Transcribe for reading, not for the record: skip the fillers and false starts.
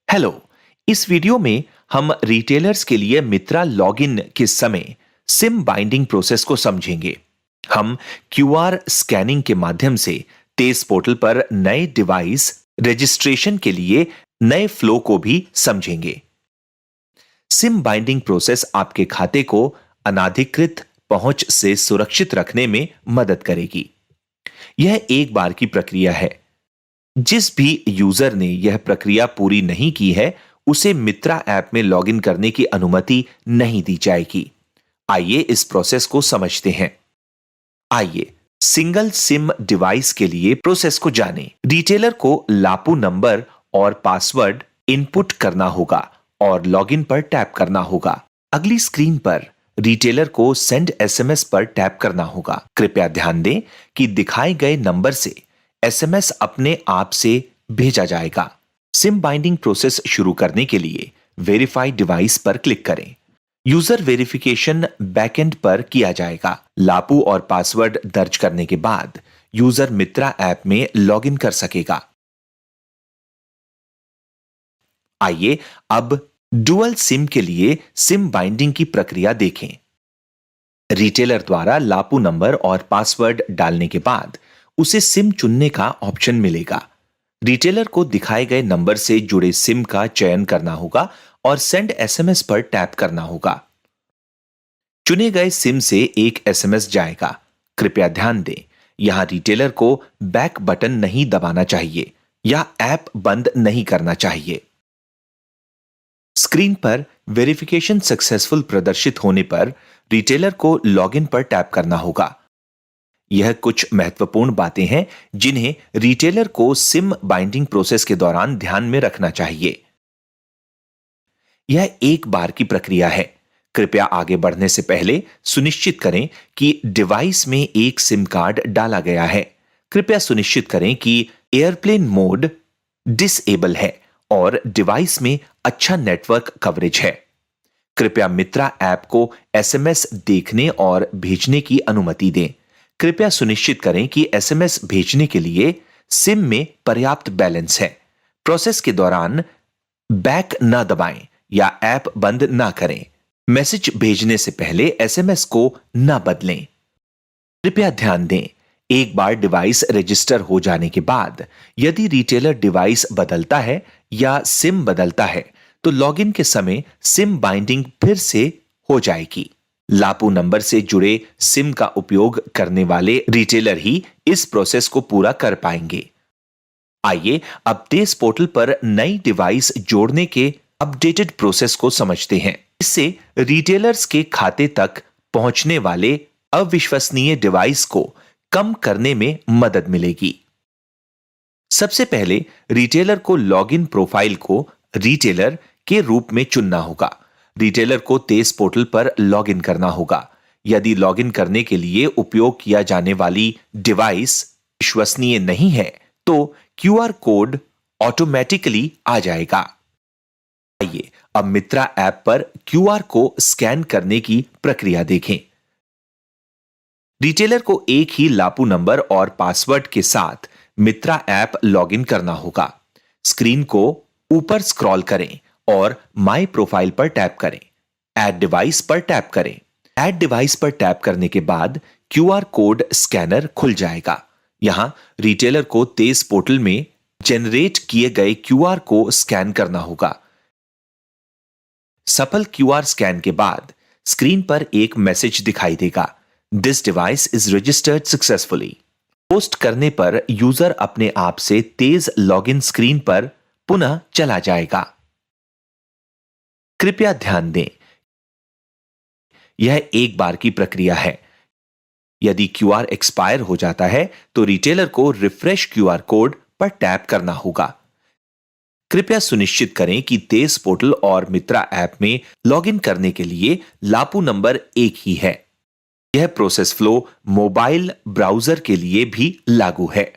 Hello. इस video में हम रिटेलर्स के लिए मित्रा लॉगिन के समय सिम बाइंडिंग प्रोसेस को समझेंगे। हम क्यूआर स्कैनिंग के माध्यम से तेज पोर्टल पर नए डिवाइस रजिस्ट्रेशन के लिए नए फ्लो को भी समझेंगे। सिम बाइंडिंग प्रोसेस आपके खाते को अनाधिकृत पहुंच से सुरक्षित रखने में मदद करेगी। यह एक बार की प्रक्रिया है। जिस भी यूजर ने यह प्रक्रिया पूरी नहीं की है, उसे मित्रा ऐप में लॉगिन करने की अनुमति नहीं दी जाएगी। आइए इस प्रोसेस को समझते हैं। आइए सिंगल सिम डिवाइस के लिए प्रोसेस को जानें। रिटेलर को लापू नंबर और पासवर्ड इनपुट करना होगा और लॉगिन पर टैप करना होगा। अगली स्क्रीन पर रिटेलर को सेंड एसएमएस पर टैप करना होगा। कृपया ध्यान दें कि दिखाए गए नंबर से एसएमएस अपने आप से भेजा जाएगा। सिम बाइंडिंग प्रोसेस शुरू करने के लिए वेरीफाई डिवाइस पर क्लिक करें। यूजर वेरिफिकेशन बैकएंड पर किया जाएगा। लापू और पासवर्ड दर्ज करने के बाद यूजर मित्रा ऐप में लॉगिन कर सकेगा। आइए अब डुअल सिम के लिए सिम बाइंडिंग की प्रक्रिया देखें। रिटेलर द्वारा लापू नंबर और पासवर्ड डालने के बाद उसे सिम चुनने का ऑप्शन मिलेगा। रिटेलर को दिखाए गए नंबर से जुड़े सिम का चयन करना होगा और सेंड एसएमएस पर टैप करना होगा। चुने गए सिम से एक एसएमएस जाएगा। कृपया ध्यान दें, यहां रिटेलर को बैक बटन नहीं दबाना चाहिए या ऐप बंद नहीं करना चाहिए। स्क्रीन पर वेरिफिकेशन सक्सेसफुल प्रदर्शित होने पर रिटेलर को लॉगिन पर टैप करना होगा। यह कुछ महत्वपूर्ण बातें हैं जिन्हें रिटेलर को सिम बाइंडिंग प्रोसेस के दौरान ध्यान में रखना चाहिए। यह एक बार की प्रक्रिया है। कृपया आगे बढ़ने से पहले सुनिश्चित करें कि डिवाइस में एक सिम कार्ड डाला गया है। कृपया सुनिश्चित करें कि एयरप्लेन मोड डिसेबल है और डिवाइस में अच्छा नेटवर्क कवरेज है। कृपया मित्रा ऐप को एसएमएस देखने और भेजने की अनुमति दें। कृपया सुनिश्चित करें कि एसएमएस भेजने के लिए सिम में पर्याप्त बैलेंस है। प्रोसेस के दौरान बैक न दबाएं या ऐप बंद ना करें। मैसेज भेजने से पहले एसएमएस को न बदलें। कृपया ध्यान दें, एक बार डिवाइस रजिस्टर हो जाने के बाद यदि रिटेलर डिवाइस बदलता है या सिम बदलता है तो लॉगिन के समय सिम बाइंडिंग फिर से हो जाएगी। लापू नंबर से जुड़े सिम का उपयोग करने वाले रिटेलर ही इस प्रोसेस को पूरा कर पाएंगे। आइए अब तेज पोर्टल पर नई डिवाइस जोड़ने के अपडेटेड प्रोसेस को समझते हैं। इससे रिटेलर्स के खाते तक पहुंचने वाले अविश्वसनीय डिवाइस को कम करने में मदद मिलेगी। सबसे पहले रिटेलर को लॉगिन प्रोफाइल को रिटेलर के रूप में चुनना होगा। रिटेलर को तेज पोर्टल पर लॉगिन करना होगा। यदि लॉगिन करने के लिए उपयोग किया जाने वाली डिवाइस विश्वसनीय नहीं है तो क्यूआर कोड ऑटोमेटिकली आ जाएगा। आइए अब मित्रा ऐप पर क्यूआर को स्कैन करने की प्रक्रिया देखें। रिटेलर को एक ही लापू नंबर और पासवर्ड के साथ मित्रा ऐप लॉगिन करना होगा। स्क्रीन को ऊपर स्क्रॉल करें और माई प्रोफाइल पर टैप करें। ऐड डिवाइस पर टैप करें। ऐड डिवाइस पर टैप करने के बाद क्यूआर कोड स्कैनर खुल जाएगा। यहां रिटेलर को तेज पोर्टल में जनरेट किए गए क्यूआर को स्कैन करना होगा। सफल क्यूआर स्कैन के बाद स्क्रीन पर एक मैसेज दिखाई देगा, this device is registered successfully. Post करने पर यूजर अपने आप से तेज लॉगिन स्क्रीन पर पुनः चला जाएगा। कृपया ध्यान दें, यह एक बार की प्रक्रिया है। यदि क्यूआर एक्सपायर हो जाता है तो रिटेलर को रिफ्रेश क्यूआर कोड पर टैप करना होगा। कृपया सुनिश्चित करें कि तेज पोर्टल और मित्रा ऐप में लॉगिन करने के लिए लापू नंबर एक ही है। यह प्रोसेस फ्लो मोबाइल ब्राउजर के लिए भी लागू है।